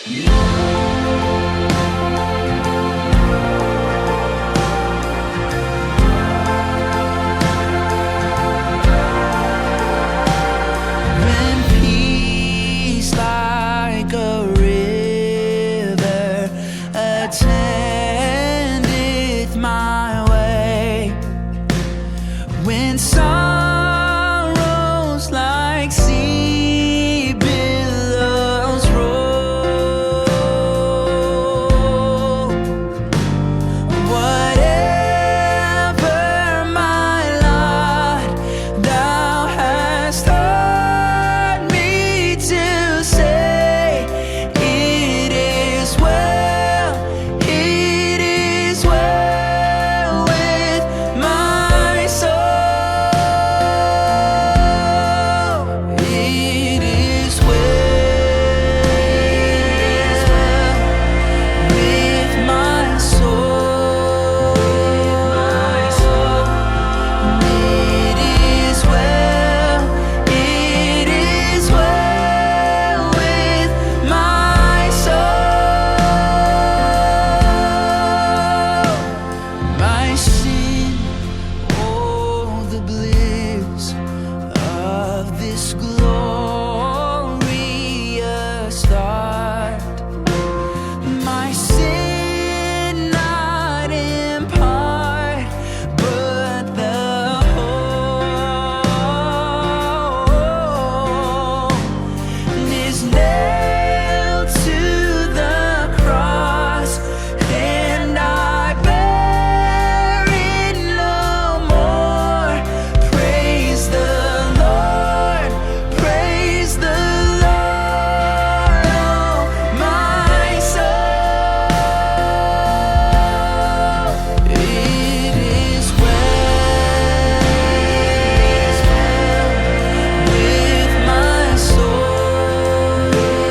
When peace like a river attendeth my way, when sorrows like sea billows roll, whatever my lot, thou hast taught me to say, it is well with my soul. It is well with my soul. It is well with my soul. My sin, oh, the bliss of this glorious thought. My sin not in part, but the whole is nailed to the cross, and I bear it no more. Praise the Lord, praise the Lord, oh my soul. It is well with my soul. It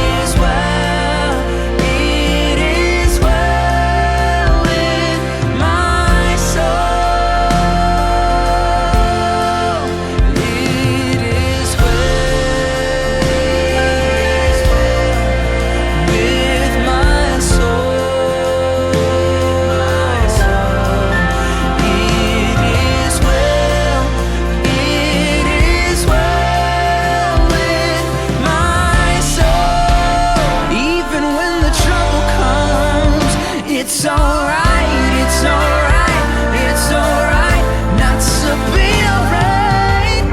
is well with my soul. It is well with my soul. It is well with my soul. Even when the trouble comes, it's alright, it's alright, it's alright not to be alright.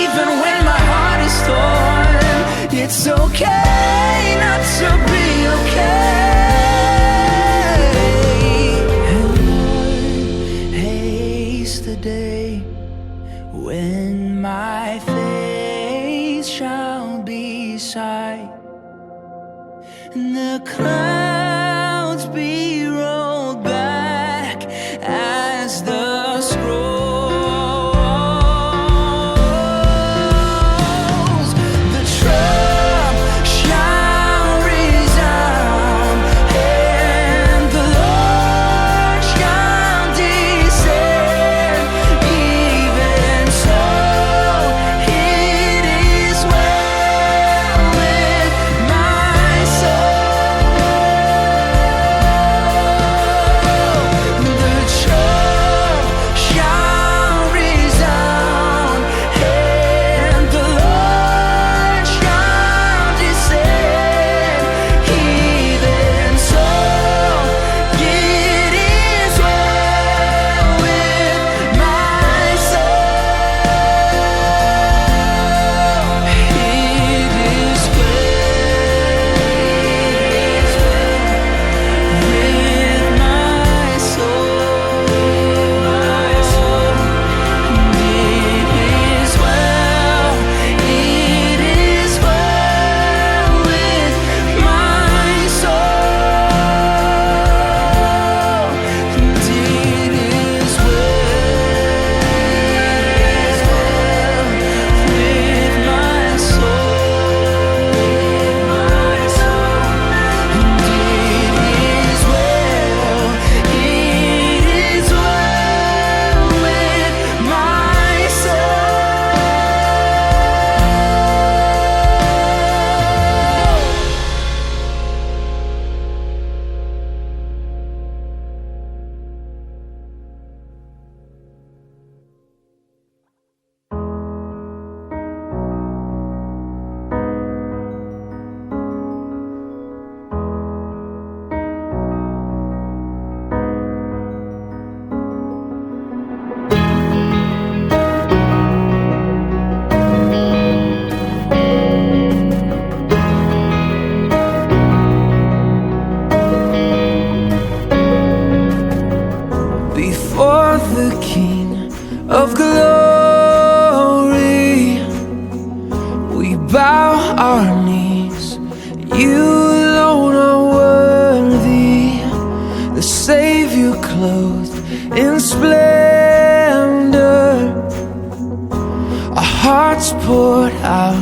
Even when my heart is torn, it's okay not to be okay. And Lord, haste the day when my face shall be sight, and the clouds be rolled back as the scrolls. The trump shall resound, and the Lord shall descend. Even so, it is well with my soul. hearts poured out.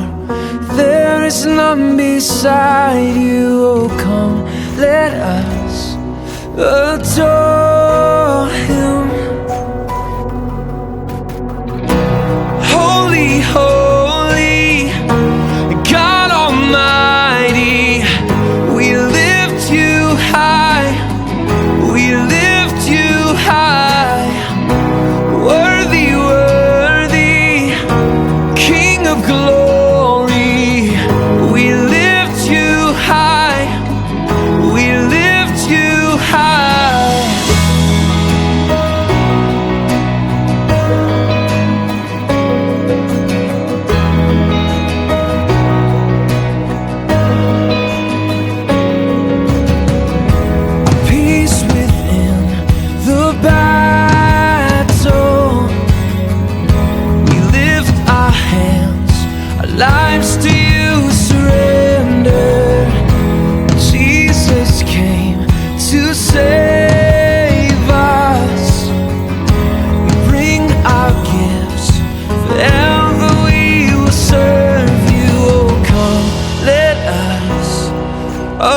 There is none beside you. Oh, come, let us adore Him. Holy, holy, God Almighty, we lift you high, we lift you high. Worthy, worthy, King of glory, we lift you high, we lift you high. Peace within the battle, we lift our hands, our lives to you surrender. Jesus came to save us. We bring our gifts, forever we will serve you. Oh, come, let us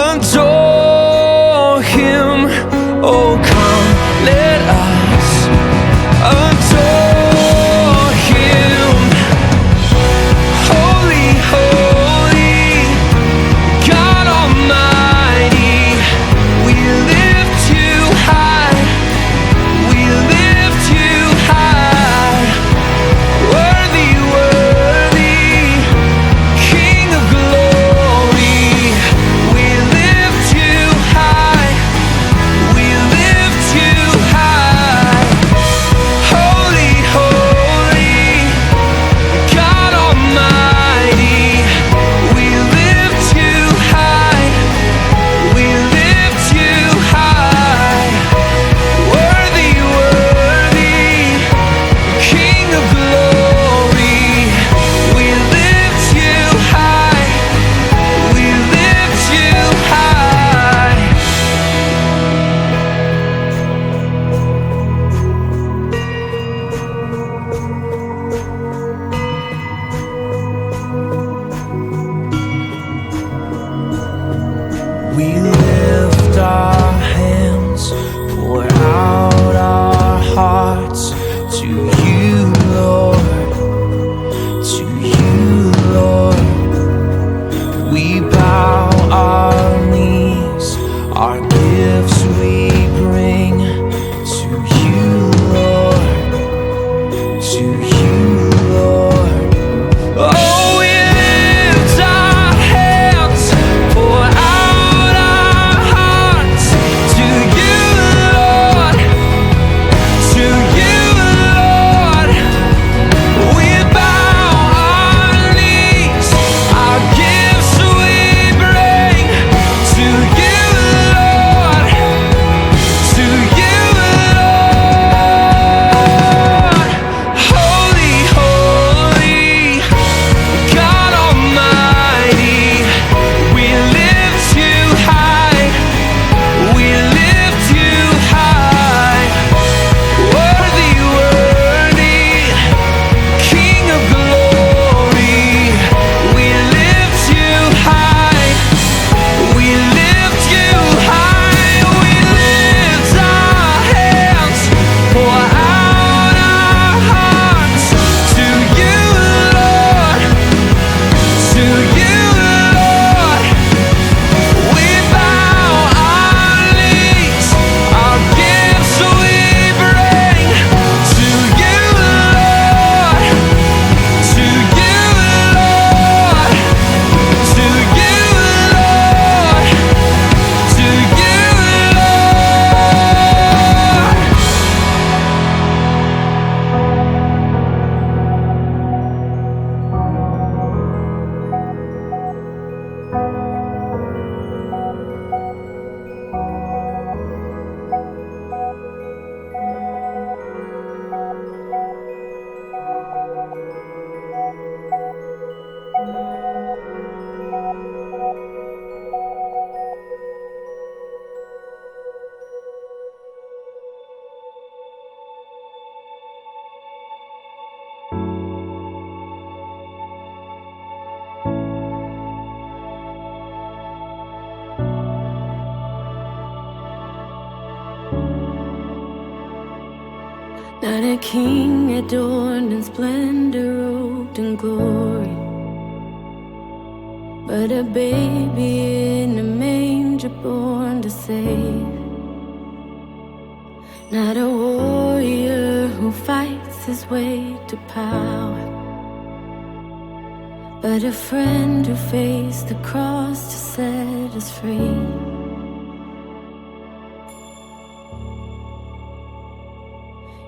adore Him. Oh, come, let us adore Him. Holy, holy, a king adorned in splendor, robed in glory. But a baby in a manger born to save. Not a warrior who fights his way to power, but a friend who faced the cross to set us free.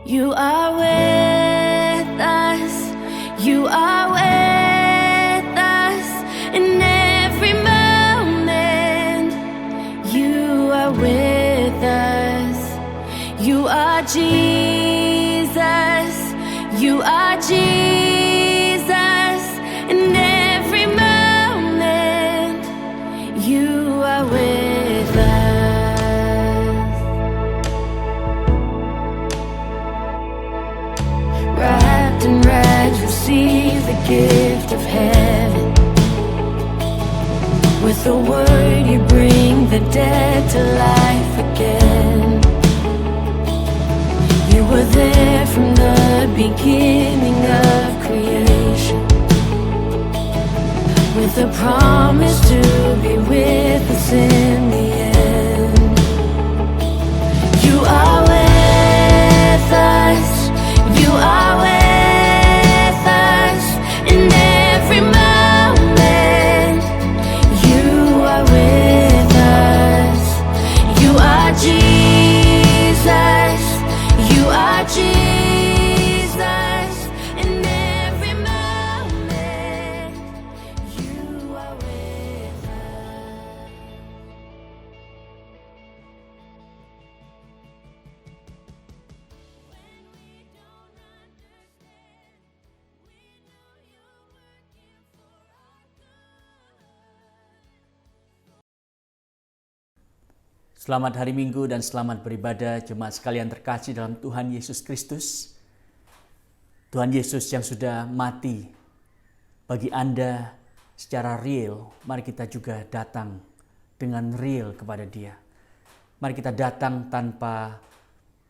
You are with us, you are with us in every moment. You are with us, you are Jesus, you are Jesus in every moment. You are with us. Wrapped in rags, receive the gift of heaven. With the word you bring the dead to life again. You were there from the beginning of creation, with a promise to be with us in the end. You are with us, you are with us in every moment. You are with us, you are Jesus, you are Jesus in every moment. You are with us. When we don't understand, we know you're working for our good. Selamat hari Minggu dan selamat beribadah jemaat sekalian terkasih dalam Tuhan Yesus Kristus. Tuhan Yesus yang sudah mati bagi Anda secara real, mari kita juga datang dengan real kepada Dia. Mari kita datang tanpa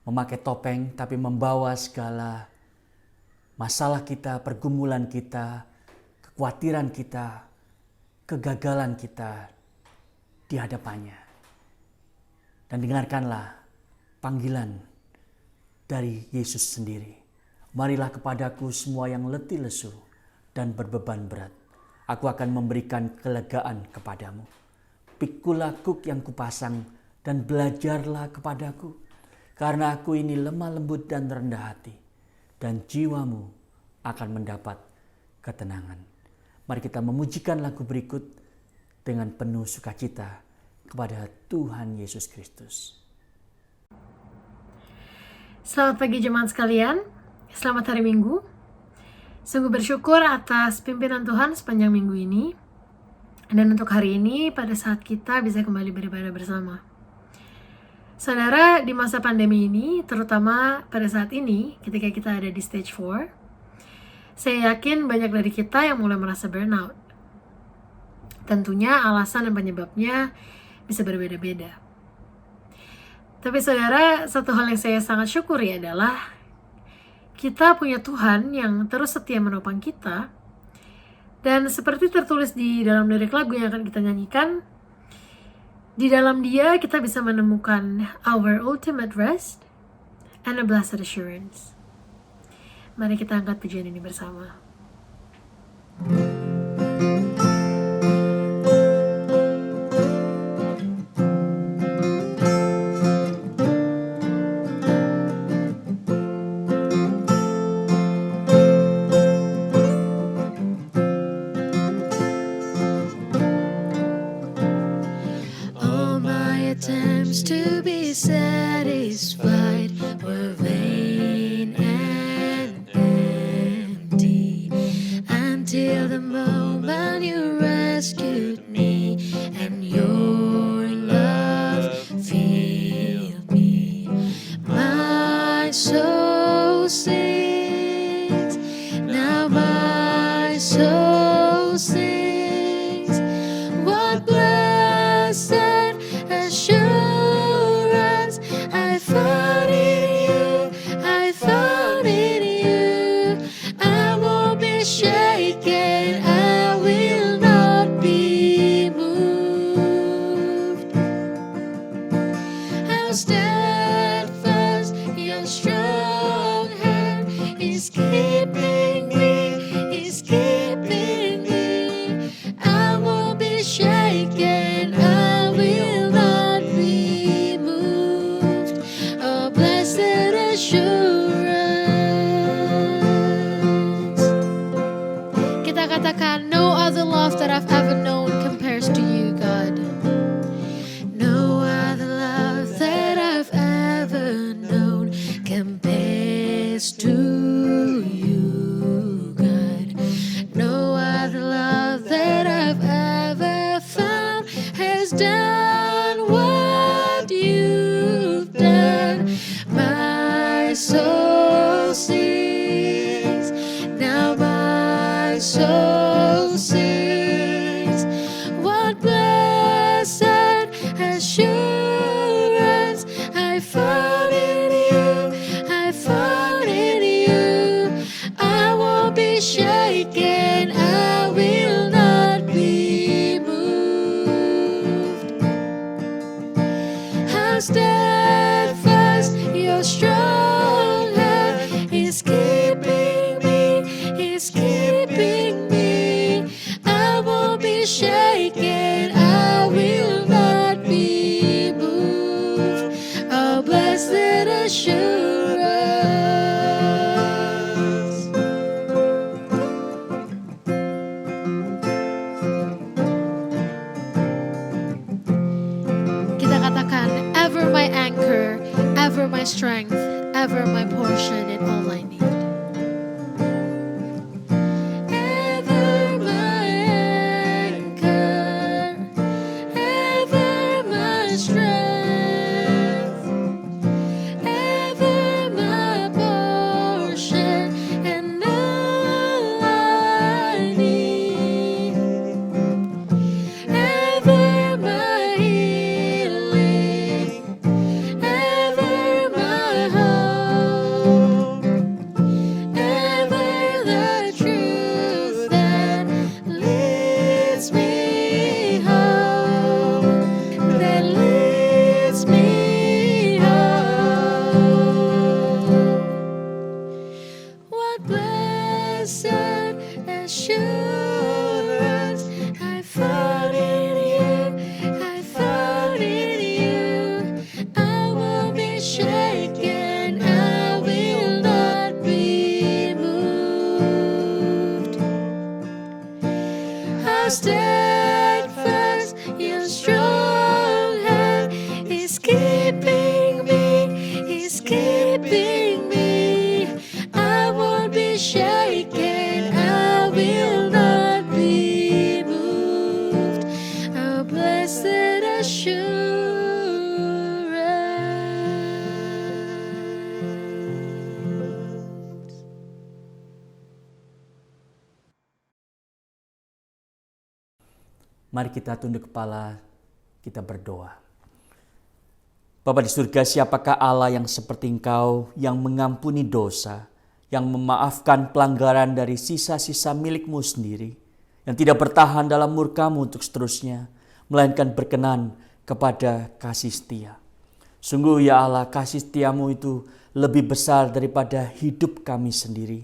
memakai topeng, tapi membawa segala masalah kita, pergumulan kita, kekhawatiran kita, kegagalan kita di hadapannya. Dan dengarkanlah panggilan dari Yesus sendiri. Marilah kepadaku semua yang letih lesu dan berbeban berat. Aku akan memberikan kelegaan kepadamu. Pikulah kuk yang kupasang dan belajarlah kepadaku. Karena aku ini lemah lembut dan rendah hati. Dan jiwamu akan mendapat ketenangan. Mari kita memujikan lagu berikut dengan penuh sukacita kepada Tuhan Yesus Kristus. Selamat pagi jemaat sekalian, selamat hari Minggu. Sungguh bersyukur atas pimpinan Tuhan sepanjang minggu ini. Dan untuk hari ini, pada saat kita bisa kembali beribadah bersama. Saudara, di masa pandemi ini, terutama pada saat ini, ketika kita ada di stage 4, saya yakin banyak dari kita yang mulai merasa burnout. Tentunya alasan dan penyebabnya bisa berbeda-beda. Tapi saudara, satu hal yang saya sangat syukuri adalah kita punya Tuhan yang terus setia menopang kita. Dan seperti tertulis di dalam lirik lagu yang akan kita nyanyikan, di dalam Dia kita bisa menemukan our ultimate rest and a blessed assurance. Mari kita angkat pujian ini bersama. All my attempts to be satisfied were vain and empty, until the moment you rescued me and your love filled me. My soul sings, now my soul sings. What blessed assurance I found in you, I found katakan, no other love that I've ever known compares to you, God. No other love that I've ever known compares to you, God. No other love that I've ever found has done what you've done. My soul sings, now my soul sings. What blessed assurance I found in you, I found in you. I won't be shaken, I will not be moved. How steadfast your strong hand is keeping me, is keeping me. I won't be shaken, I will not be moved. Oh, blessed assurance. Kita katakan, ever my anchor, ever my strength, ever my portion in all I need. Ever my anchor, ever my strength, ever my portion and all I need. Ever my healing, ever my hope, ever the truth that leads me home, that leads me home. What blessed assurance I found in you, I found in you. I won't be shaken, I will not be moved. How steadfast your strong hand is keeping me, is keeping me. I won't be shaken, I will not be moved. Oh, blessed assurance. Mari kita tunduk kepala, kita berdoa. Bapa di surga, siapakah Allah yang seperti Engkau, yang mengampuni dosa, yang memaafkan pelanggaran dari sisa-sisa milik-Mu sendiri, yang tidak bertahan dalam murka-Mu untuk seterusnya, melainkan berkenan kepada kasih setia. Sungguh ya Allah, kasih setia-Mu itu lebih besar daripada hidup kami sendiri.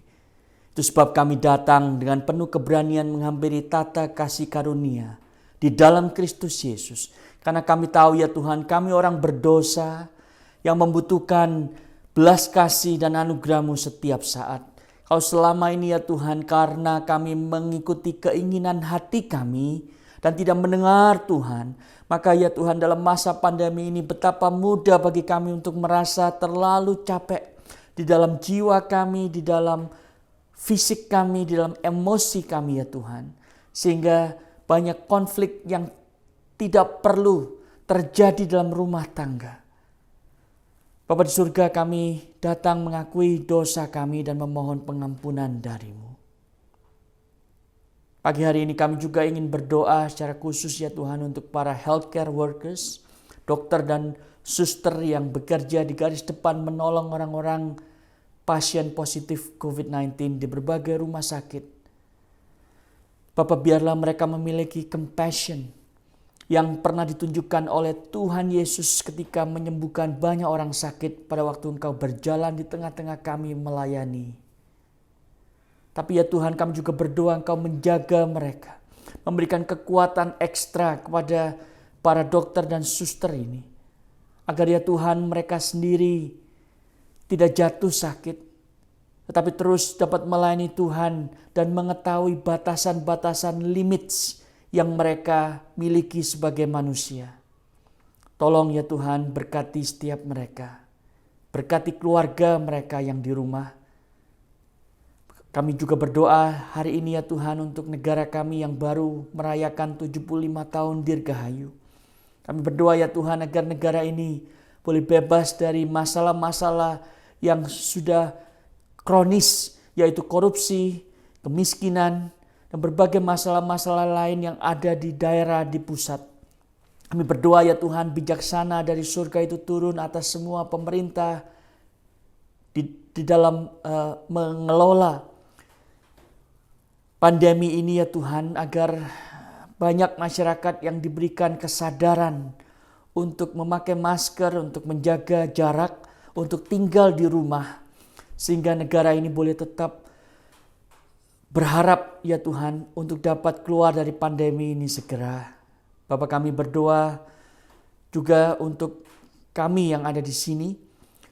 Itu sebab kami datang dengan penuh keberanian menghampiri tata kasih karunia di dalam Kristus Yesus. Karena kami tahu ya Tuhan, kami orang berdosa yang membutuhkan belas kasih dan anugerah-Mu setiap saat. Kalau selama ini ya Tuhan, karena kami mengikuti keinginan hati kami dan tidak mendengar Tuhan, maka ya Tuhan, dalam masa pandemi ini betapa mudah bagi kami untuk merasa terlalu capek di dalam jiwa kami, di dalam fisik kami, di dalam emosi kami ya Tuhan. Sehingga banyak konflik yang tidak perlu terjadi dalam rumah tangga. Bapa di surga, kami datang mengakui dosa kami dan memohon pengampunan dari-Mu. Pagi hari ini kami juga ingin berdoa secara khusus ya Tuhan untuk para healthcare workers, dokter dan suster yang bekerja di garis depan menolong orang-orang pasien positif COVID-19 di berbagai rumah sakit. Bapak, biarlah mereka memiliki compassion yang pernah ditunjukkan oleh Tuhan Yesus ketika menyembuhkan banyak orang sakit pada waktu Engkau berjalan di tengah-tengah kami melayani. Tapi ya Tuhan, kami juga berdoa Engkau menjaga mereka, memberikan kekuatan ekstra kepada para dokter dan suster ini, agar ya Tuhan mereka sendiri tidak jatuh sakit, tetapi terus dapat melayani Tuhan dan mengetahui batasan-batasan limits yang mereka miliki sebagai manusia. Tolong ya Tuhan, berkati setiap mereka. Berkati keluarga mereka yang di rumah. Kami juga berdoa hari ini ya Tuhan untuk negara kami yang baru merayakan 75 tahun Dirgahayu. Kami berdoa ya Tuhan agar negara ini boleh bebas dari masalah-masalah yang sudah kronis, yaitu korupsi, kemiskinan, dan berbagai masalah-masalah lain yang ada di daerah di pusat. Kami berdoa ya Tuhan, bijaksana dari surga itu turun atas semua pemerintah di dalam mengelola pandemi ini ya Tuhan, agar banyak masyarakat yang diberikan kesadaran untuk memakai masker, untuk menjaga jarak, untuk tinggal di rumah, sehingga negara ini boleh tetap berharap ya Tuhan untuk dapat keluar dari pandemi ini segera. Bapa, kami berdoa juga untuk kami yang ada di sini,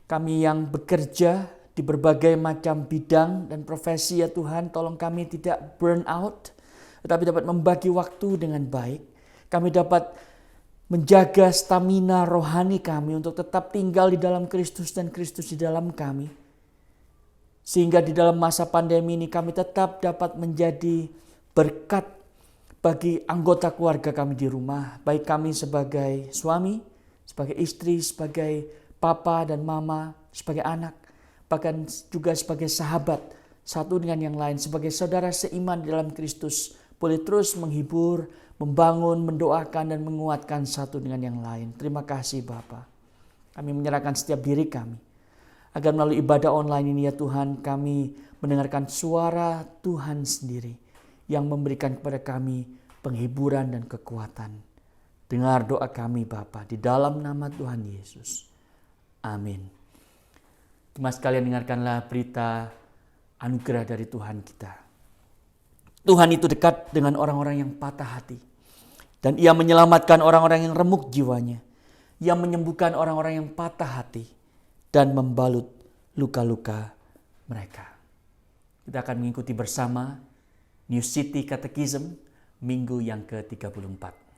kami yang bekerja di berbagai macam bidang dan profesi ya Tuhan, tolong kami tidak burn out, tetapi dapat membagi waktu dengan baik. Kami dapat menjaga stamina rohani kami untuk tetap tinggal di dalam Kristus dan Kristus di dalam kami. Sehingga di dalam masa pandemi ini kami tetap dapat menjadi berkat bagi anggota keluarga kami di rumah. Baik kami sebagai suami, sebagai istri, sebagai papa dan mama, sebagai anak, bahkan juga sebagai sahabat satu dengan yang lain, sebagai saudara seiman di dalam Kristus, boleh terus menghibur, membangun, mendoakan dan menguatkan satu dengan yang lain. Terima kasih Bapa. Kami menyerahkan setiap diri kami, agar melalui ibadah online ini ya Tuhan, kami mendengarkan suara Tuhan sendiri yang memberikan kepada kami penghiburan dan kekuatan. Dengar doa kami Bapa, di dalam nama Tuhan Yesus. Amin. Teman sekalian, dengarkanlah berita anugerah dari Tuhan kita. Tuhan itu dekat dengan orang-orang yang patah hati. Dan Ia menyelamatkan orang-orang yang remuk jiwanya. Ia menyembuhkan orang-orang yang patah hati dan membalut luka-luka mereka. Kita akan mengikuti bersama New City Catechism minggu yang ke-34.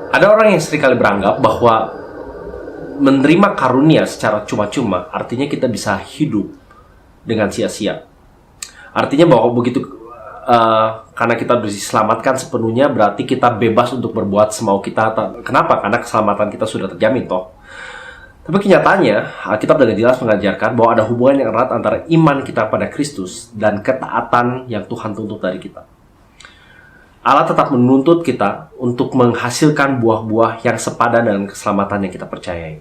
Ada orang yang seringkali beranggap bahwa menerima karunia secara cuma-cuma artinya kita bisa hidup dengan sia-sia. Artinya bahwa begitu karena kita diselamatkan sepenuhnya berarti kita bebas untuk berbuat semau kita. Kenapa? Karena keselamatan kita sudah terjamin toh. Tapi kenyataannya Alkitab dengan jelas mengajarkan bahwa ada hubungan yang erat antara iman kita pada Kristus dan ketaatan yang Tuhan tuntut dari kita. Allah tetap menuntut kita untuk menghasilkan buah-buah yang sepadan dengan keselamatan yang kita percayai.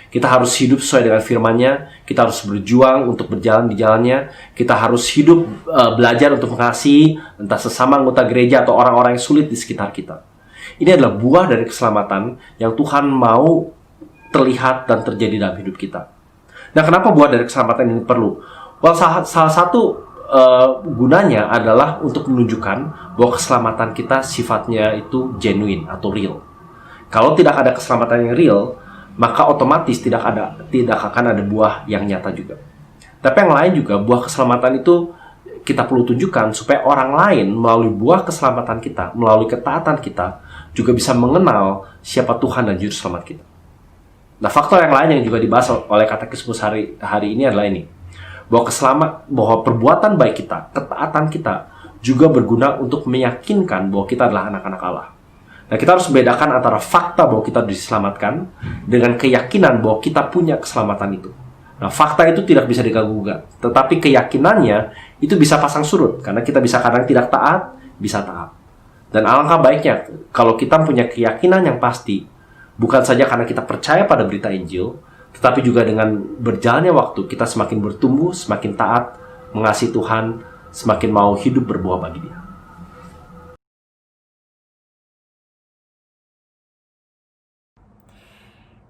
Kita harus hidup sesuai dengan firman-Nya, kita harus berjuang untuk berjalan di jalan-Nya, kita harus hidup belajar untuk mengasihi entah sesama anggota gereja atau orang-orang yang sulit di sekitar kita. Ini adalah buah dari keselamatan yang Tuhan mau terlihat dan terjadi dalam hidup kita. Nah, kenapa buah dari keselamatan ini perlu? Well, salah satu gunanya adalah untuk menunjukkan bahwa keselamatan kita sifatnya itu genuine atau real. Kalau tidak ada keselamatan yang real, maka otomatis tidak akan ada buah yang nyata juga. Tapi yang lain juga, buah keselamatan itu kita perlu tunjukkan supaya orang lain melalui buah keselamatan kita, melalui ketaatan kita, juga bisa mengenal siapa Tuhan dan Juru Selamat kita. Nah, faktor yang lain yang juga dibahas oleh Katekismus hari ini adalah ini. Bahwa perbuatan baik kita, ketaatan kita juga berguna untuk meyakinkan bahwa kita adalah anak-anak Allah. Nah, kita harus membedakan antara fakta bahwa kita diselamatkan dengan keyakinan bahwa kita punya keselamatan itu. Nah, fakta itu tidak bisa diganggu-gugat, tetapi keyakinannya itu bisa pasang surut karena kita bisa kadang tidak taat, bisa taat. Dan alangkah baiknya kalau kita punya keyakinan yang pasti Bukan saja karena kita percaya pada berita Injil, tetapi juga dengan berjalannya waktu kita semakin bertumbuh, semakin taat, mengasihi Tuhan, semakin mau hidup berbuah bagi Dia.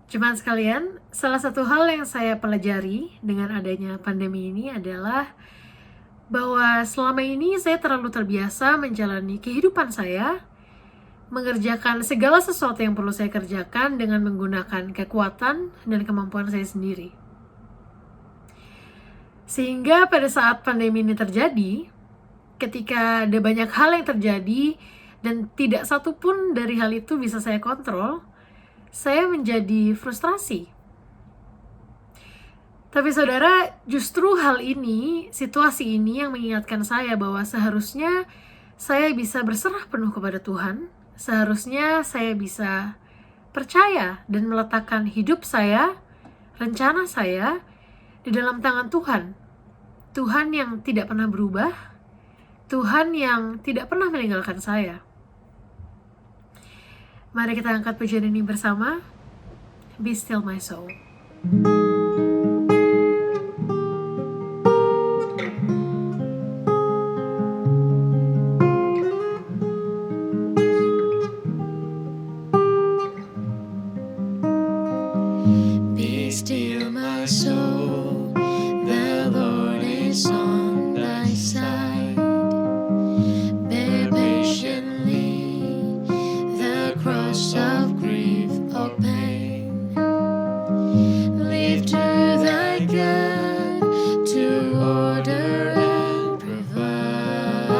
Jemaat sekalian, salah satu hal yang saya pelajari dengan adanya pandemi ini adalah bahwa selama ini saya terlalu terbiasa menjalani kehidupan saya, mengerjakan segala sesuatu yang perlu saya kerjakan dengan menggunakan kekuatan dan kemampuan saya sendiri. Sehingga pada saat pandemi ini terjadi, ketika ada banyak hal yang terjadi dan tidak satu pun dari hal itu bisa saya kontrol, saya menjadi frustrasi. Tapi saudara, justru hal ini, situasi ini yang mengingatkan saya bahwa seharusnya saya bisa berserah penuh kepada Tuhan. Seharusnya saya bisa percaya dan meletakkan hidup saya, rencana saya di dalam tangan Tuhan. Tuhan yang tidak pernah berubah, Tuhan yang tidak pernah meninggalkan saya. Mari kita angkat pujian ini bersama. Be still my soul. Be still, my soul. The Lord is on thy side. Bear patiently the cross of grief or pain. Leave to thy God to order and provide.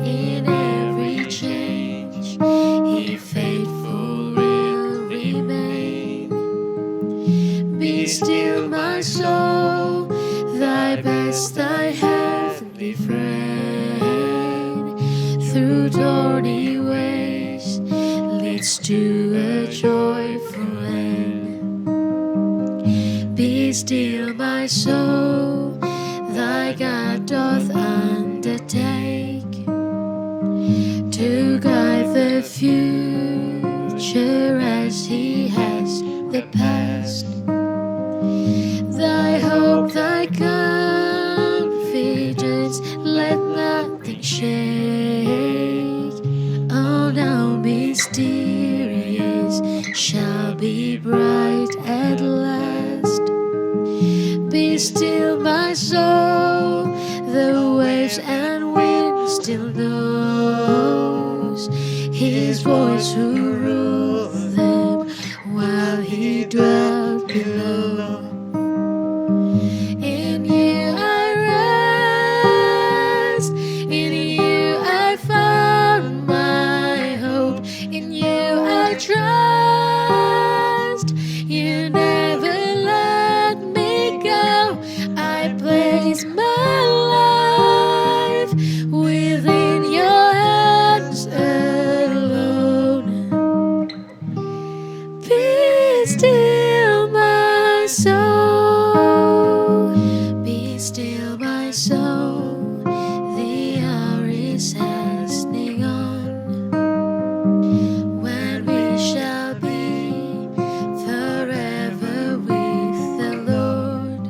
In every change, He faithful will remain. Be still, my soul, thy best, thy heavenly friend. Through thorny ways leads to a joyful end. Be still, my soul, thy God doth undertake to guide the future as He has the past. Thy hope, thy confidence, let nothing shake. All now mysterious shall be bright at last. Be still, my soul, the waves and wind still knows His voice who ruled them while He dwelt below. In you I rest, in you I found my hope, in you I trust. You never let me go. I place my life within your hands alone. Be still, my soul. Be still, my soul. The hour is hastening on, when we shall be forever with the Lord.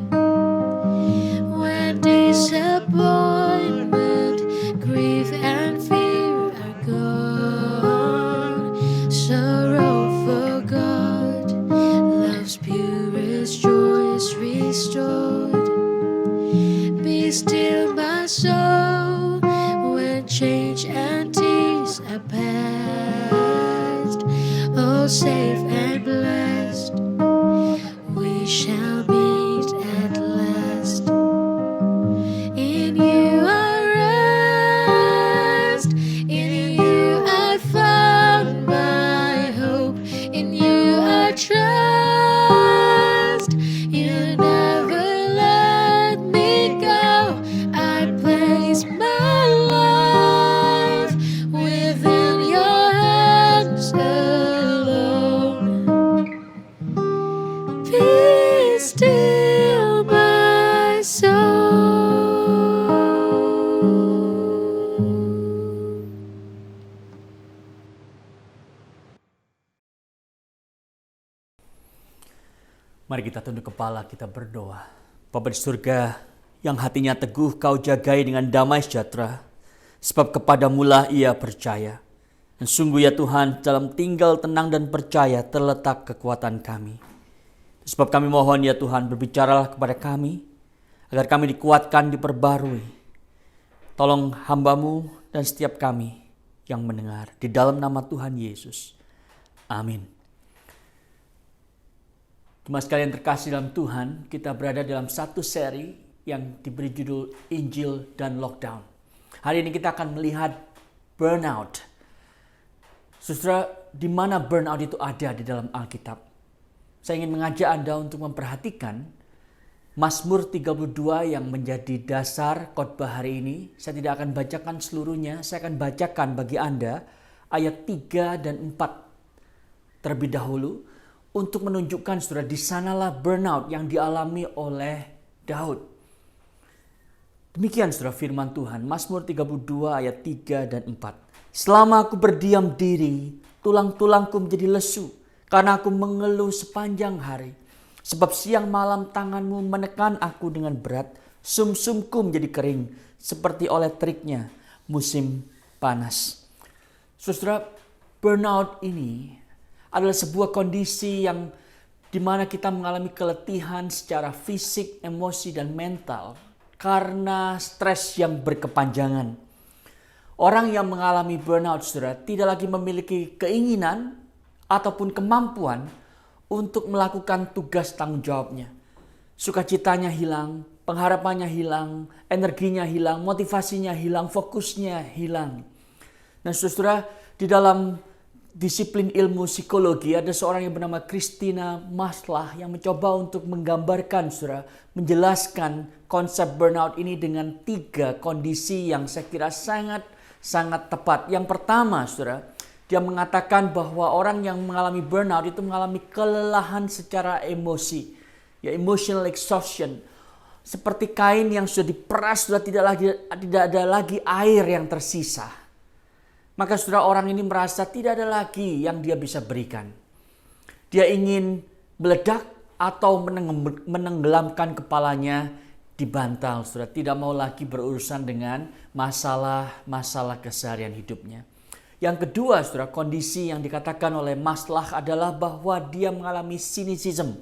When disappointment, grief, and fear are gone, sorrow forgot, love's purest joy is restored. Be still, my soul, when change and tears are past. Oh, safe and blessed, we shall meet at last. In you I rest, in you I found my hope, in you I trust. You never let me go. I place my life within your hands alone. Be still, my soul. Mari kita tunduk kepala, kita berdoa. Bapa di surga, yang hatinya teguh Kau jagai dengan damai sejahtera, sebab kepadamu-lah ia percaya. Dan sungguh ya Tuhan, dalam tinggal tenang dan percaya terletak kekuatan kami. Sebab kami mohon ya Tuhan, berbicaralah kepada kami, agar kami dikuatkan, diperbarui. Tolong hamba-Mu dan setiap kami yang mendengar. Di dalam nama Tuhan Yesus. Amin. Jemaat sekalian terkasih dalam Tuhan, kita berada dalam satu seri yang diberi judul Injil dan Lockdown. Hari ini kita akan melihat burnout. Saudara, di mana burnout itu ada di dalam Alkitab? Saya ingin mengajak Anda untuk memperhatikan Mazmur 32 yang menjadi dasar khotbah hari ini. Saya tidak akan bacakan seluruhnya, saya akan bacakan bagi Anda ayat 3 dan 4 terlebih dahulu. Untuk menunjukkan saudara, di sanalah burnout yang dialami oleh Daud. Demikian saudara firman Tuhan, Mazmur 32 ayat 3 dan 4. Selama aku berdiam diri, tulang-tulangku menjadi lesu, karena aku mengeluh sepanjang hari. Sebab siang malam tanganmu menekan aku dengan berat, sumsumku menjadi kering, seperti oleh teriknya musim panas. Saudara, burnout ini adalah sebuah kondisi yang dimana kita mengalami keletihan secara fisik, emosi, dan mental karena stres yang berkepanjangan. Orang yang mengalami burnout, saudara, tidak lagi memiliki keinginan ataupun kemampuan untuk melakukan tugas tanggung jawabnya. Sukacitanya hilang, pengharapannya hilang, energinya hilang, motivasinya hilang, fokusnya hilang. Nah, saudara, di dalam disiplin ilmu psikologi ada seorang yang bernama Christina Maslach yang mencoba untuk menggambarkan, saudara, menjelaskan konsep burnout ini dengan 3 kondisi yang saya kira sangat tepat. Yang pertama, saudara, dia mengatakan bahwa orang yang mengalami burnout itu mengalami kelelahan secara emosi, ya emotional exhaustion. Seperti kain yang sudah diperas, sudah tidak ada lagi air yang tersisa. Maka saudara, orang ini merasa tidak ada lagi yang dia bisa berikan. Dia ingin meledak atau menenggelamkan kepalanya di bantal. Saudara, tidak mau lagi berurusan dengan masalah keseharian hidupnya. Yang kedua, saudara, kondisi yang dikatakan oleh Maslach adalah bahwa dia mengalami cynicism.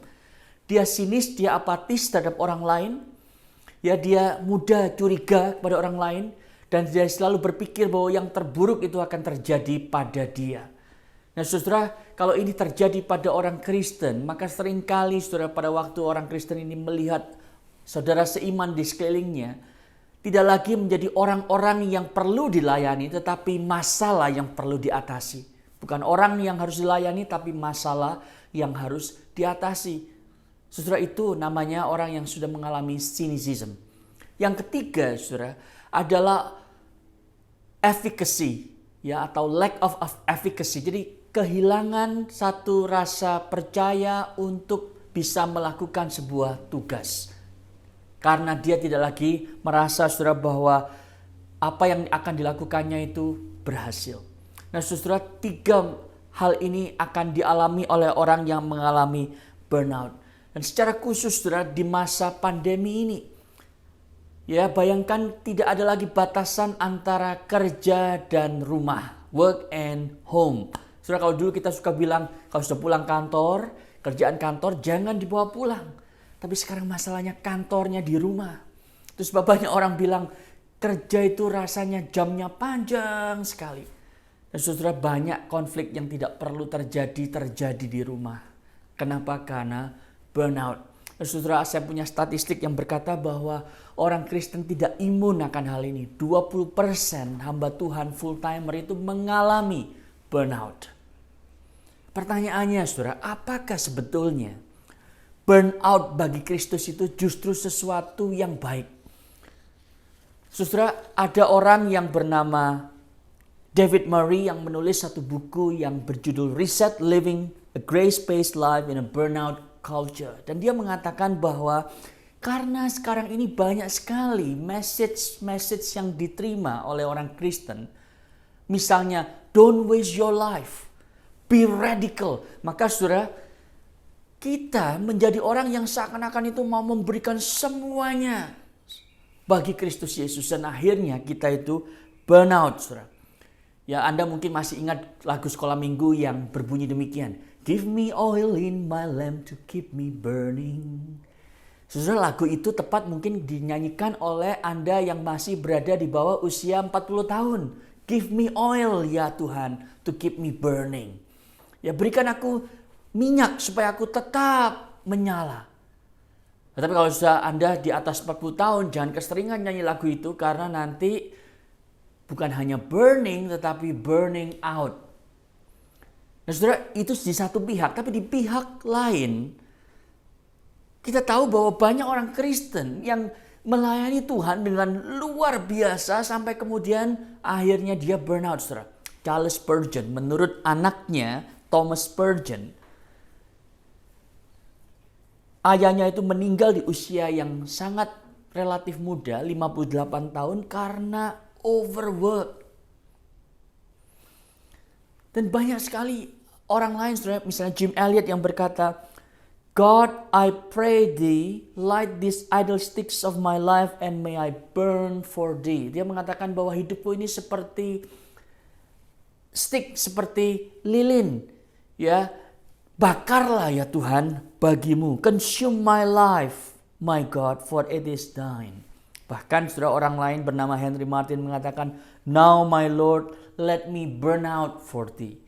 Dia sinis, dia apatis terhadap orang lain. Ya, dia mudah curiga kepada orang lain. Dan dia selalu berpikir bahwa yang terburuk itu akan terjadi pada dia. Nah saudara, kalau ini terjadi pada orang Kristen, maka seringkali saudara, pada waktu orang Kristen ini melihat saudara seiman di sekelilingnya, tidak lagi menjadi orang-orang yang perlu dilayani, tetapi masalah yang perlu diatasi. Bukan orang yang harus dilayani, tapi masalah yang harus diatasi. Saudara, itu namanya orang yang sudah mengalami cynicism. Yang ketiga, saudara, adalah efficacy, ya, atau lack of efficacy. Jadi kehilangan satu rasa percaya untuk bisa melakukan sebuah tugas. Karena dia tidak lagi merasa, saudara, bahwa apa yang akan dilakukannya itu berhasil. Nah saudara, 3 hal ini akan dialami oleh orang yang mengalami burnout. Dan secara khusus, saudara, di masa pandemi ini, ya, bayangkan tidak ada lagi batasan antara kerja dan rumah, work and home. Saudara, kalau dulu kita suka bilang, kalau sudah pulang kantor, kerjaan kantor jangan dibawa pulang. Tapi sekarang masalahnya kantornya di rumah. Terus banyak orang bilang, kerja itu rasanya jamnya panjang sekali. Dan saudara, banyak konflik yang tidak perlu terjadi di rumah. Kenapa? Karena burnout. Saudara, saya punya statistik yang berkata bahwa orang Kristen tidak imun akan hal ini. 20% hamba Tuhan full timer itu mengalami burnout. Pertanyaannya, saudara, apakah sebetulnya burnout bagi Kristus itu justru sesuatu yang baik? Saudara, ada orang yang bernama David Murray yang menulis satu buku yang berjudul Reset Living a Grace-Based Life in a Burnout Culture. Dan dia mengatakan bahwa karena sekarang ini banyak sekali message yang diterima oleh orang Kristen. Misalnya, don't waste your life, be radical. Maka saudara, kita menjadi orang yang seakan-akan itu mau memberikan semuanya bagi Kristus Yesus. Dan akhirnya kita itu burnout, saudara. Ya, Anda mungkin masih ingat lagu sekolah minggu yang berbunyi demikian. Give me oil in my lamp to keep me burning. Saudara, lagu itu tepat mungkin dinyanyikan oleh Anda yang masih berada di bawah usia 40 tahun. Give me oil ya Tuhan to keep me burning. Ya, berikan aku minyak supaya aku tetap menyala. Tetapi kalau sudah Anda di atas 40 tahun, jangan keseringan nyanyi lagu itu karena nanti bukan hanya burning tetapi burning out. Nah, saudara, itu di satu pihak, tapi di pihak lain kita tahu bahwa banyak orang Kristen yang melayani Tuhan dengan luar biasa sampai kemudian akhirnya dia burnout, saudara. Charles Spurgeon, menurut anaknya Thomas Spurgeon, ayahnya itu meninggal di usia yang sangat relatif muda, 58 tahun karena overwork. Dan banyak sekali orang lain, saudara, misalnya Jim Elliot yang berkata, God, I pray thee, light these idle sticks of my life and may I burn for thee. Dia mengatakan bahwa hidupku ini seperti stick, seperti lilin. Ya, bakarlah ya Tuhan bagimu. Consume my life, my God, for it is thine. Bahkan saudara, orang lain bernama Henry Martin mengatakan, now my Lord, let me burn out for thee.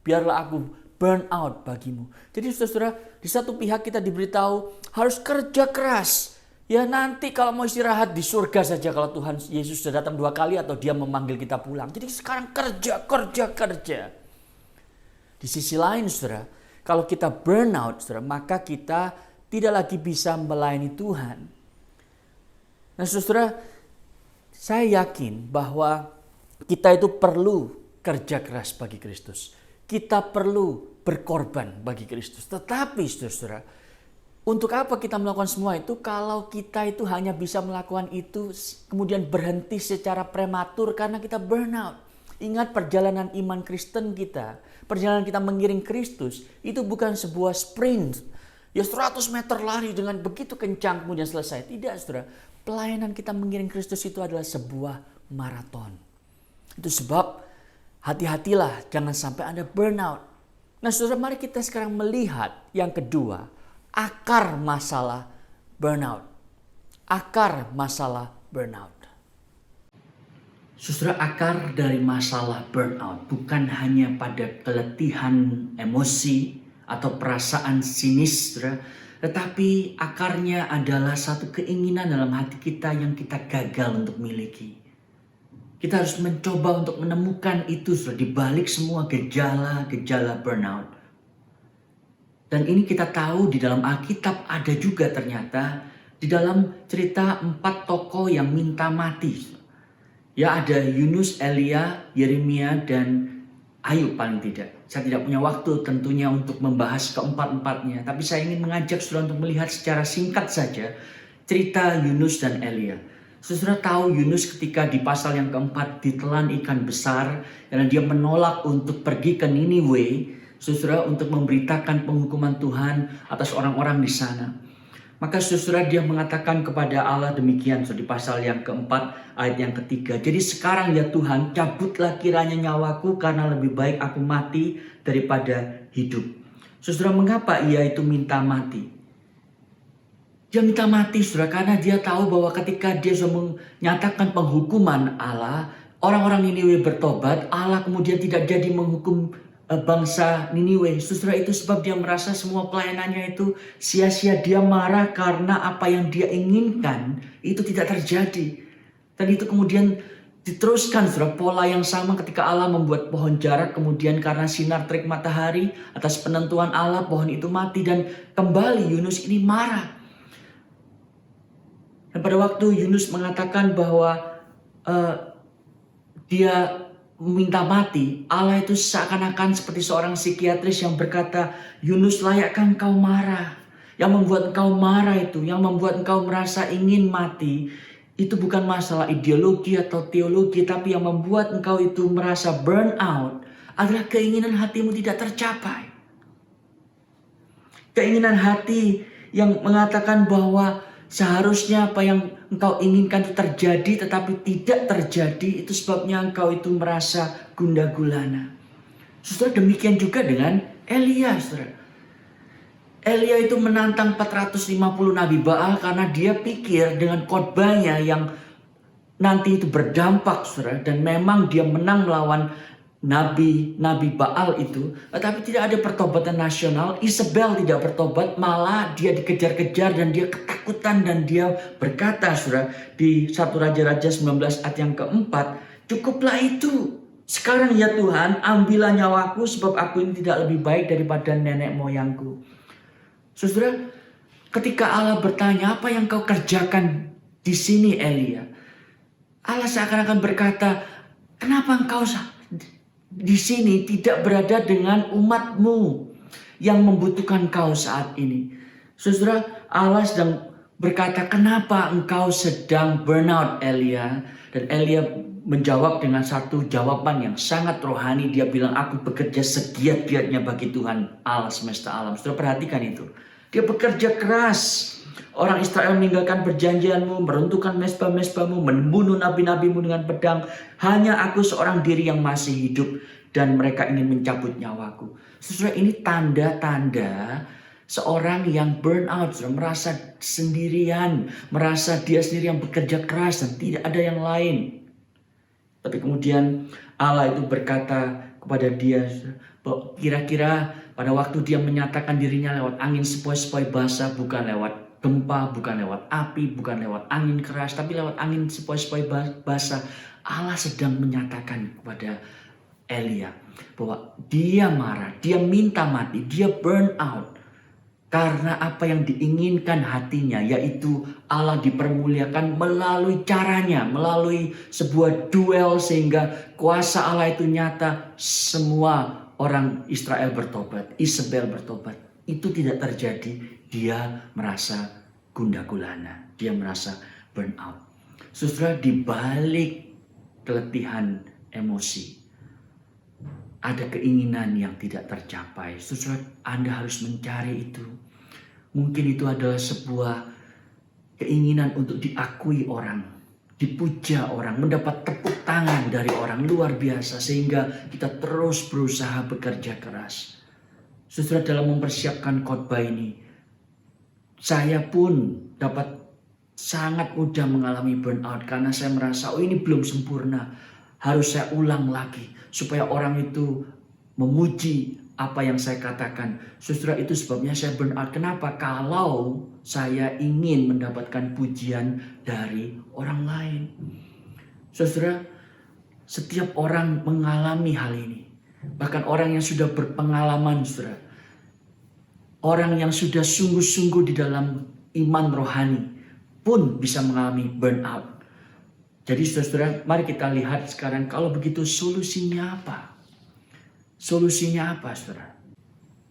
Biarlah aku burn out bagimu. Jadi saudara, di satu pihak kita diberitahu harus kerja keras. Ya, nanti kalau mau istirahat di surga saja kalau Tuhan Yesus sudah datang 2 kali atau dia memanggil kita pulang. Jadi sekarang kerja. Di sisi lain saudara, kalau kita burn out saudara, maka kita tidak lagi bisa melayani Tuhan. Nah saudara, saya yakin bahwa kita itu perlu kerja keras bagi Kristus. Kita perlu berkorban bagi Kristus. Tetapi saudara, untuk apa kita melakukan semua itu kalau kita itu hanya bisa melakukan itu kemudian berhenti secara prematur karena kita burnout. Ingat, perjalanan iman Kristen kita, perjalanan kita mengiring Kristus itu bukan sebuah sprint. Ya 100 meter lari dengan begitu kencang kemudian selesai. Tidak saudara, pelayanan kita mengiring Kristus itu adalah sebuah maraton. Itu sebab hati-hatilah jangan sampai Anda burnout. Nah saudara, mari kita sekarang melihat yang kedua, akar masalah burnout. Akar masalah burnout. Saudara, akar dari masalah burnout bukan hanya pada keletihan emosi atau perasaan sinis, saudara, tetapi akarnya adalah satu keinginan dalam hati kita yang kita gagal untuk miliki. Kita harus mencoba untuk menemukan itu di balik semua gejala-gejala burnout. Dan ini kita tahu di dalam Alkitab ada juga ternyata di dalam cerita 4 tokoh yang minta mati. Ya, ada Yunus, Elia, Yeremia, dan Ayub paling tidak. Saya tidak punya waktu tentunya untuk membahas keempat-empatnya. Tapi saya ingin mengajak saudara untuk melihat secara singkat saja cerita Yunus dan Elia. Saudara tahu Yunus ketika di pasal yang keempat ditelan ikan besar dan dia menolak untuk pergi ke Niniwe, saudara, untuk memberitakan penghukuman Tuhan atas orang-orang di sana. Maka saudara, dia mengatakan kepada Allah demikian di pasal yang keempat ayat yang ketiga. Jadi sekarang ya Tuhan, cabutlah kiranya nyawaku karena lebih baik aku mati daripada hidup. Saudara, mengapa ia itu minta mati? Dia minta mati saudara karena dia tahu bahwa ketika dia sudah menyatakan penghukuman Allah, orang-orang Niniwe bertobat, Allah kemudian tidak jadi menghukum bangsa Niniwe. Saudara, itu sebab dia merasa semua pelayanannya itu sia-sia. Dia marah karena apa yang dia inginkan itu tidak terjadi. Dan itu kemudian diteruskan saudara, pola yang sama ketika Allah membuat pohon jarak, kemudian karena sinar terik matahari atas penentuan Allah pohon itu mati dan kembali Yunus ini marah. Dan pada waktu Yunus mengatakan bahwa dia minta mati, Allah itu seakan-akan seperti seorang psikiatris yang berkata, Yunus, layakkah engkau marah? Yang membuat engkau marah itu, yang membuat engkau merasa ingin mati, itu bukan masalah ideologi atau teologi, tapi yang membuat engkau itu merasa burn out adalah keinginan hatimu tidak tercapai. Keinginan hati yang mengatakan bahwa seharusnya apa yang engkau inginkan itu terjadi tetapi tidak terjadi. Itu sebabnya engkau itu merasa gundah gulana. Saudara, demikian juga dengan Elia, saudara. Elia itu menantang 450 Nabi Baal karena dia pikir dengan khotbahnya yang nanti itu berdampak, saudara. Dan memang dia menang melawan Nabi Baal itu, tetapi tidak ada pertobatan nasional. Isabel tidak bertobat, malah dia dikejar-kejar dan dia ketakutan dan dia berkata, saudara, di 1 Raja-Raja 19 ayat yang keempat, cukuplah itu. Sekarang ya Tuhan, ambillah nyawaku sebab aku ini tidak lebih baik daripada nenek moyangku. Saudara, ketika Allah bertanya, apa yang kau kerjakan di sini Elia? Allah seakan-akan berkata, kenapa engkau di sini tidak berada dengan umatmu yang membutuhkan kau saat ini? Saudara, Allah sedang berkata, kenapa engkau sedang burnout Elia? Dan Elia menjawab dengan satu jawaban yang sangat rohani. Dia bilang, aku bekerja segiat-giatnya bagi Tuhan Allah semesta alam. Saudara, perhatikan itu. Dia bekerja keras. Orang Israel meninggalkan perjanjianmu, meruntuhkan mezbah-mezbahmu, membunuh nabi-nabimu dengan pedang. Hanya aku seorang diri yang masih hidup dan mereka ingin mencabut nyawaku. Saudara, ini tanda-tanda seorang yang burn out, merasa sendirian, merasa dia sendiri yang bekerja keras dan tidak ada yang lain. Tapi kemudian Allah itu berkata kepada dia, bahwa kira-kira pada waktu dia menyatakan dirinya lewat angin sepoi-sepoi basah, bukan lewat gempa, bukan lewat api, bukan lewat angin keras, tapi lewat angin sepoi-sepoi basah, Allah sedang menyatakan kepada Elia bahwa dia marah, dia minta mati, dia burn out karena apa yang diinginkan hatinya, yaitu Allah dipermuliakan melalui caranya, melalui sebuah duel sehingga kuasa Allah itu nyata. Semua orang Israel bertobat, Isabel bertobat. Itu tidak terjadi. Dia merasa gundah gulana, dia merasa burn out. Saudara, di balik keletihan emosi ada keinginan yang tidak tercapai. Saudara, Anda harus mencari itu. Mungkin itu adalah sebuah keinginan untuk diakui orang, dipuja orang, mendapat tepuk tangan dari orang luar biasa, sehingga kita terus berusaha bekerja keras. Saudara, dalam mempersiapkan khotbah ini, saya pun dapat sangat mudah mengalami burnout karena saya merasa, oh ini belum sempurna, harus saya ulang lagi supaya orang itu memuji apa yang saya katakan. Saudara, itu sebabnya saya burnout. Kenapa? Kalau saya ingin mendapatkan pujian dari orang lain. Saudara, setiap orang mengalami hal ini. Bahkan orang yang sudah berpengalaman, saudara. Orang yang sudah sungguh-sungguh di dalam iman rohani pun bisa mengalami burnout. Jadi saudara, mari kita lihat sekarang kalau begitu solusinya apa? Solusinya apa, saudara?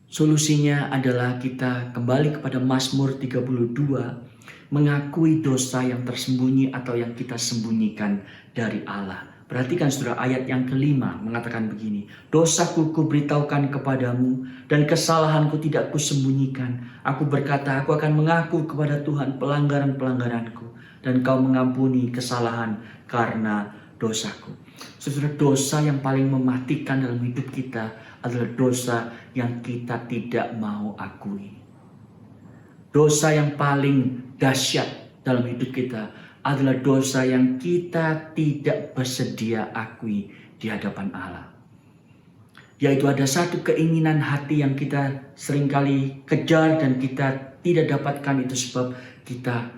Solusinya adalah kita kembali kepada Mazmur 32, mengakui dosa yang tersembunyi atau yang kita sembunyikan dari Allah. Perhatikan saudara, ayat yang kelima mengatakan begini, dosaku kuberitahukan kepadamu dan kesalahanku tidak kusembunyikan. Aku berkata, aku akan mengaku kepada Tuhan pelanggaran-pelanggaranku dan kau mengampuni kesalahan karena dosaku. Saudara, dosa yang paling mematikan dalam hidup kita adalah dosa yang kita tidak mau akui. Dosa yang paling dahsyat dalam hidup kita adalah dosa yang kita tidak bersedia akui di hadapan Allah. Yaitu ada satu keinginan hati yang kita seringkali kejar dan kita tidak dapatkan, itu sebab kita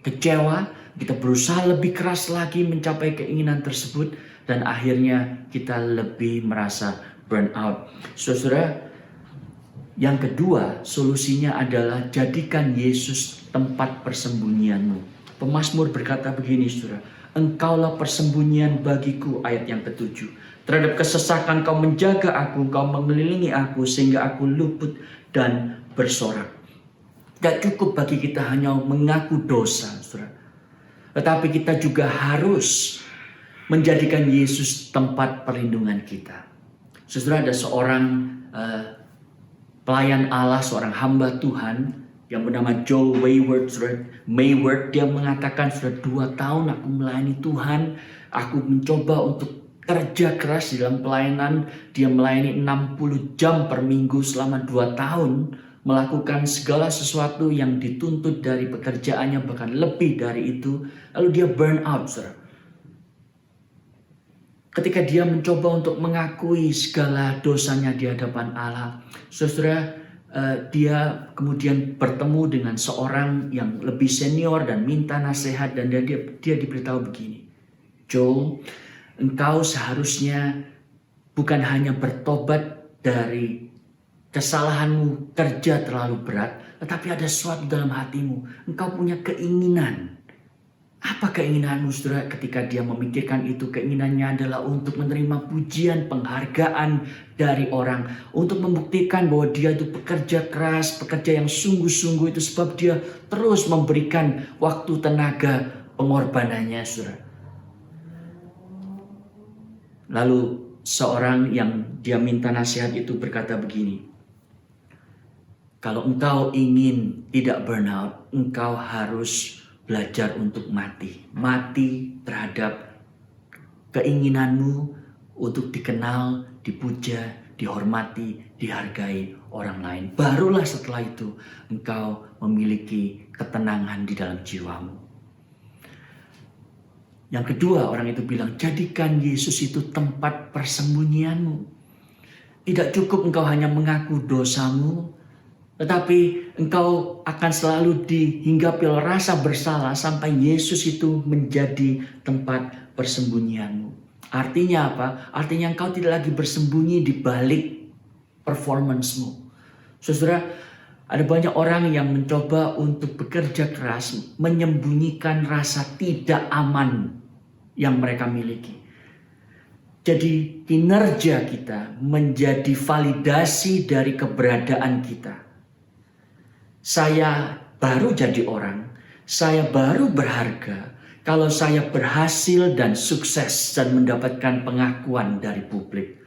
kecewa, kita berusaha lebih keras lagi mencapai keinginan tersebut dan akhirnya kita lebih merasa burn out. Saudara, yang kedua solusinya adalah jadikan Yesus tempat persembunyianmu. Pemazmur berkata begini, saudara, engkaulah persembunyian bagiku, ayat yang ke-7. Terhadap kesesakan kau menjaga aku, kau mengelilingi aku sehingga aku luput dan bersorak. Tidak cukup bagi kita hanya mengaku dosa, saudara. Tetapi kita juga harus menjadikan Yesus tempat perlindungan kita. Saudara, ada seorang pelayan Allah, seorang hamba Tuhan yang bernama Joel Mayward, dia mengatakan, sudah 2 tahun aku melayani Tuhan, aku mencoba untuk kerja keras di dalam pelayanan. Dia melayani 60 jam per minggu selama 2 tahun, melakukan segala sesuatu yang dituntut dari pekerjaannya, bahkan lebih dari itu. Lalu dia burn out, saudara. Ketika dia mencoba untuk mengakui segala dosanya di hadapan Allah, saudara, dia kemudian bertemu dengan seorang yang lebih senior dan minta nasihat, dan dia diberitahu begini, Joel, engkau seharusnya bukan hanya bertobat dari kesalahanmu kerja terlalu berat, tetapi ada sesuatu dalam hatimu. Engkau punya keinginan. Apa keinginanmu, saudara? Ketika dia memikirkan itu, keinginannya adalah untuk menerima pujian, penghargaan dari orang, untuk membuktikan bahwa dia itu pekerja keras, pekerja yang sungguh-sungguh, itu sebab dia terus memberikan waktu, tenaga, pengorbanannya, saudara. Lalu seorang yang dia minta nasihat itu berkata begini, kalau engkau ingin tidak burnout, engkau harus belajar untuk mati terhadap keinginanmu untuk dikenal, dipuja, dihormati, dihargai orang lain. Barulah setelah itu engkau memiliki ketenangan di dalam jiwamu. Yang kedua, orang itu bilang, jadikan Yesus itu tempat persembunyianmu. Tidak cukup engkau hanya mengaku dosamu, tetapi engkau akan selalu dihinggapi rasa bersalah sampai Yesus itu menjadi tempat persembunyianmu. Artinya apa? Artinya engkau tidak lagi bersembunyi di balik performancemu. Saudara, ada banyak orang yang mencoba untuk bekerja keras menyembunyikan rasa tidak aman yang mereka miliki. Jadi kinerja kita menjadi validasi dari keberadaan kita. Saya baru jadi orang, saya baru berharga kalau saya berhasil dan sukses dan mendapatkan pengakuan dari publik.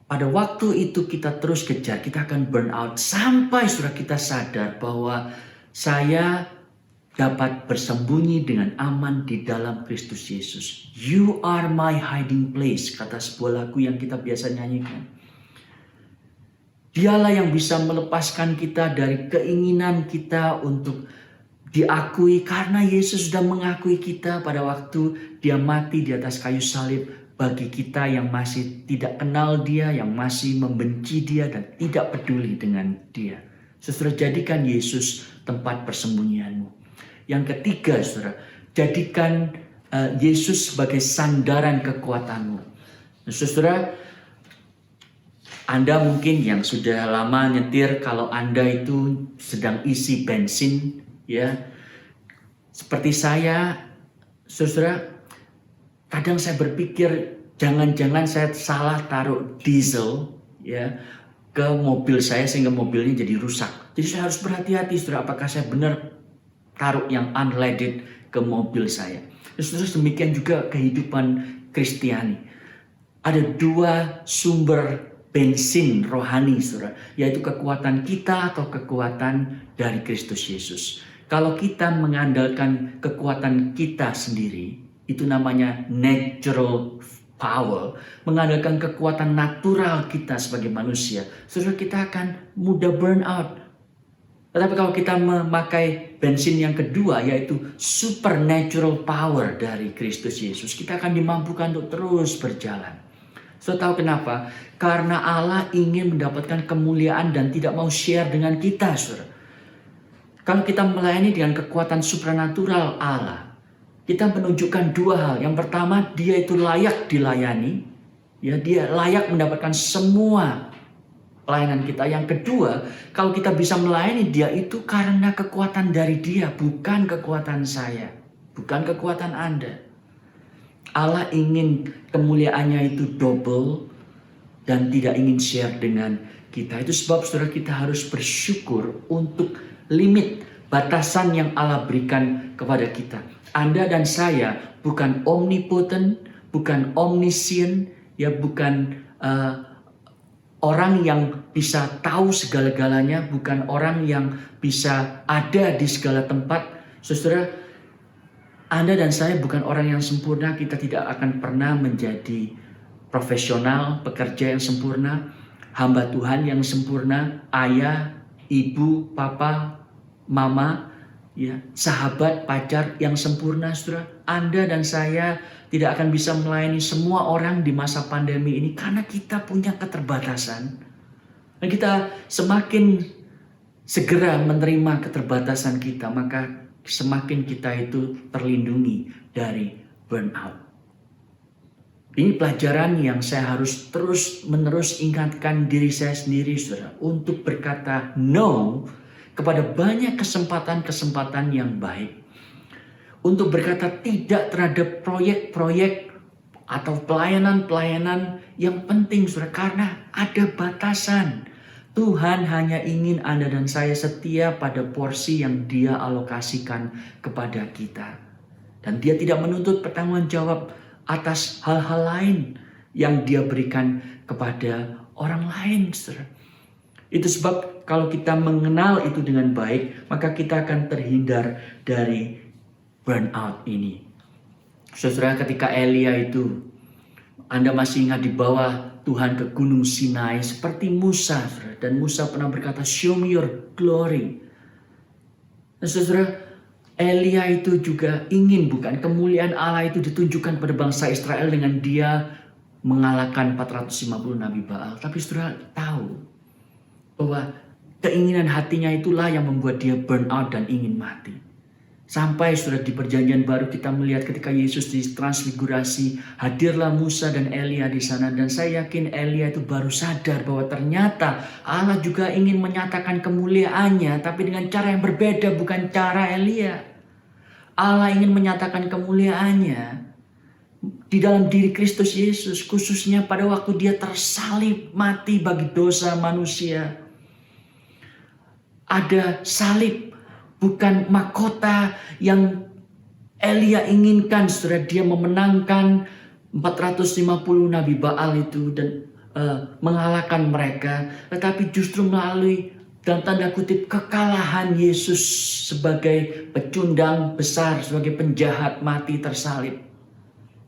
Pada waktu itu kita terus kejar, kita akan burn out sampai sudah kita sadar bahwa saya dapat bersembunyi dengan aman di dalam Kristus Yesus. You are my hiding place, kata sebuah lagu yang kita biasa nyanyikan. Dialah yang bisa melepaskan kita dari keinginan kita untuk diakui, karena Yesus sudah mengakui kita pada waktu dia mati di atas kayu salib. Bagi kita yang masih tidak kenal dia, yang masih membenci dia dan tidak peduli dengan dia, saudara, jadikan Yesus tempat persembunyianmu. Yang ketiga, saudara, jadikan Yesus sebagai sandaran kekuatanmu. Saudara, Anda mungkin yang sudah lama nyetir, kalau Anda itu sedang isi bensin, ya, seperti saya, saudara, kadang saya berpikir jangan-jangan saya salah taruh diesel, ya, ke mobil saya sehingga mobilnya jadi rusak. Jadi saya harus berhati-hati, saudara, apakah saya benar taruh yang unleaded ke mobil saya. Saudara, demikian juga kehidupan Kristiani. Ada 2 sumber bensin rohani, saudara, yaitu kekuatan kita atau kekuatan dari Kristus Yesus. Kalau kita mengandalkan kekuatan kita sendiri, itu namanya natural power, mengandalkan kekuatan natural kita sebagai manusia, saudara, kita akan mudah burn out. Tetapi kalau kita memakai bensin yang kedua, yaitu supernatural power dari Kristus Yesus, kita akan dimampukan untuk terus berjalan. So, tahu kenapa? Karena Allah ingin mendapatkan kemuliaan dan tidak mau share dengan kita, saudara. Kalau kita melayani dengan kekuatan supranatural Allah, kita menunjukkan 2 hal. Yang pertama, dia itu layak dilayani, ya, dia layak mendapatkan semua pelayanan kita. Yang kedua, kalau kita bisa melayani dia itu karena kekuatan dari dia, bukan kekuatan saya, bukan kekuatan Anda. Allah ingin kemuliaannya itu double dan tidak ingin share dengan kita. Itu sebab, saudara, kita harus bersyukur untuk limit batasan yang Allah berikan kepada kita. Anda dan saya bukan omnipotent, bukan omniscient, ya, bukan orang yang bisa tahu segala-galanya, bukan orang yang bisa ada di segala tempat. Saudara, Anda dan saya bukan orang yang sempurna. Kita tidak akan pernah menjadi profesional, pekerja yang sempurna, hamba Tuhan yang sempurna, ayah, ibu, papa, mama, ya, sahabat, pacar yang sempurna. Saudara, Anda dan saya tidak akan bisa melayani semua orang di masa pandemi ini karena kita punya keterbatasan. Dan kita semakin segera menerima keterbatasan kita, maka semakin kita itu terlindungi dari burnout. Ini pelajaran yang saya harus terus-menerus ingatkan diri saya sendiri, saudara, untuk berkata no kepada banyak kesempatan-kesempatan yang baik. Untuk berkata tidak terhadap proyek-proyek atau pelayanan-pelayanan yang penting, saudara, karena ada batasan. Tuhan hanya ingin Anda dan saya setia pada porsi yang Dia alokasikan kepada kita. Dan Dia tidak menuntut pertanggung jawab atas hal-hal lain yang Dia berikan kepada orang lain, saudara. Itu sebab kalau kita mengenal itu dengan baik, maka kita akan terhindar dari burnout ini. Saudara, ketika Elia itu, Anda masih ingat, dibawa Tuhan ke Gunung Sinai seperti Musa, saudara. Dan Musa pernah berkata, show me your glory. Dan saudara, Elia itu juga ingin, bukan, kemuliaan Allah itu ditunjukkan pada bangsa Israel dengan dia mengalahkan 450 Nabi Baal. Tapi saudara tahu bahwa keinginan hatinya itulah yang membuat dia burnout dan ingin mati. Sampai sudah di perjanjian baru kita melihat ketika Yesus ditransfigurasi, hadirlah Musa dan Elia di sana. Dan saya yakin Elia itu baru sadar bahwa ternyata Allah juga ingin menyatakan kemuliaannya, tapi dengan cara yang berbeda, bukan cara Elia. Allah ingin menyatakan kemuliaannya di dalam diri Kristus Yesus, khususnya pada waktu dia tersalib mati bagi dosa manusia. Ada salib, bukan mahkota yang Elia inginkan, saudara. Dia memenangkan 450 Nabi Baal itu dan mengalahkan mereka. Tetapi justru melalui, dalam tanda kutip, kekalahan Yesus sebagai pecundang besar, sebagai penjahat mati tersalib.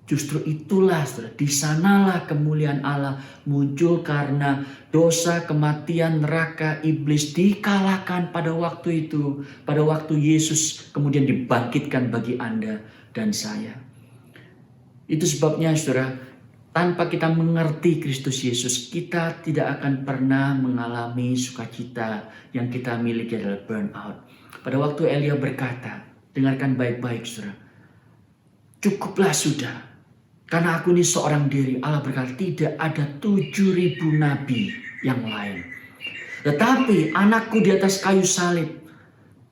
Justru itulah, saudara, di sanalah kemuliaan Allah muncul karena dosa, kematian, neraka, iblis dikalahkan pada waktu itu. Pada waktu Yesus kemudian dibangkitkan bagi Anda dan saya. Itu sebabnya, saudara, tanpa kita mengerti Kristus Yesus, kita tidak akan pernah mengalami sukacita. Yang kita miliki adalah burnout. Pada waktu Elia berkata, dengarkan baik-baik, saudara, cukuplah sudah. Karena aku ini seorang diri. Allah berkata, tidak ada 7.000 nabi yang lain. Tetapi anakku di atas kayu salib,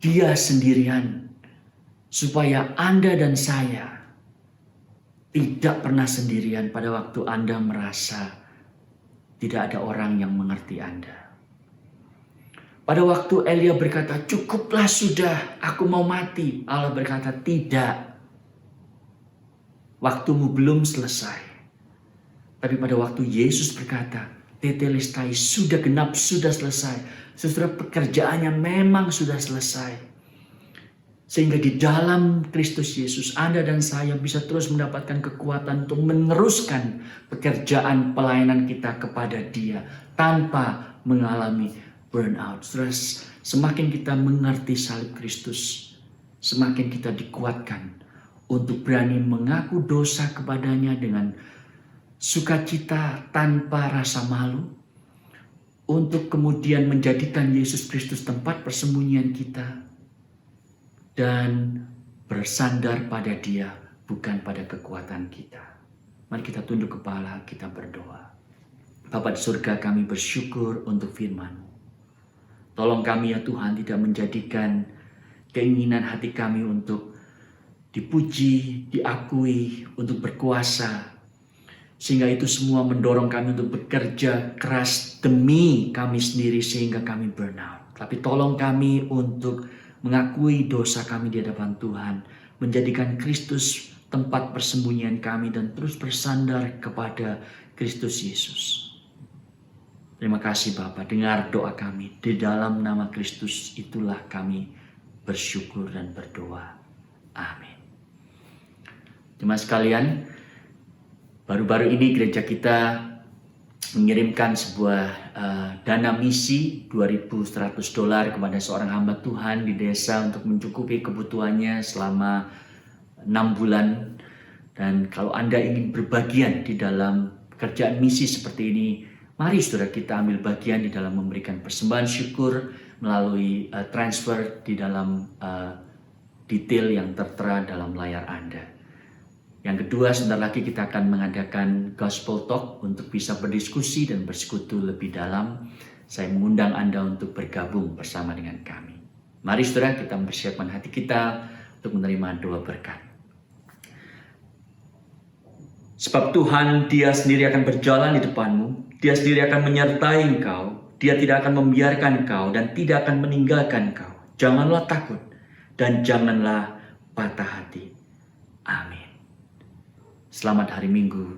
dia sendirian. Supaya Anda dan saya tidak pernah sendirian pada waktu Anda merasa tidak ada orang yang mengerti Anda. Pada waktu Elia berkata, cukuplah sudah, aku mau mati. Allah berkata, tidak. Waktumu belum selesai. Tapi pada waktu Yesus berkata, tetelestai, sudah genap, sudah selesai. Saudara, pekerjaannya memang sudah selesai. Sehingga di dalam Kristus Yesus, Anda dan saya bisa terus mendapatkan kekuatan untuk meneruskan pekerjaan pelayanan kita kepada Dia tanpa mengalami burnout. Saudara, semakin kita mengerti salib Kristus, semakin kita dikuatkan untuk berani mengaku dosa kepadanya dengan sukacita tanpa rasa malu. Untuk kemudian menjadikan Yesus Kristus tempat persembunyian kita. Dan bersandar pada Dia, bukan pada kekuatan kita. Mari kita tunduk kepala, kita berdoa. Bapa di surga, kami bersyukur untuk firman-Mu. Tolong kami ya Tuhan, tidak menjadikan keinginan hati kami untuk dipuji, diakui, untuk berkuasa. Sehingga itu semua mendorong kami untuk bekerja keras demi kami sendiri sehingga kami burnout. Tapi tolong kami untuk mengakui dosa kami di hadapan Tuhan. Menjadikan Kristus tempat persembunyian kami dan terus bersandar kepada Kristus Yesus. Terima kasih Bapa, dengar doa kami. Di dalam nama Kristus itulah kami bersyukur dan berdoa. Amin. Jemaat sekalian, baru-baru ini gereja kita mengirimkan sebuah dana misi $2.100 kepada seorang hamba Tuhan di desa untuk mencukupi kebutuhannya selama 6 bulan. Dan kalau Anda ingin berbagian di dalam pekerjaan misi seperti ini, mari saudara kita ambil bagian di dalam memberikan persembahan syukur melalui transfer di dalam detail yang tertera dalam layar Anda. Yang kedua, sebentar lagi kita akan mengadakan Gospel Talk untuk bisa berdiskusi dan bersekutu lebih dalam. Saya mengundang Anda untuk bergabung bersama dengan kami. Mari saudara kita mempersiapkan hati kita untuk menerima doa berkat. Sebab Tuhan, Dia sendiri akan berjalan di depanmu. Dia sendiri akan menyertai engkau. Dia tidak akan membiarkan engkau dan tidak akan meninggalkan engkau. Janganlah takut dan janganlah patah hati. Amin. Selamat hari Minggu.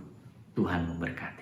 Tuhan memberkati.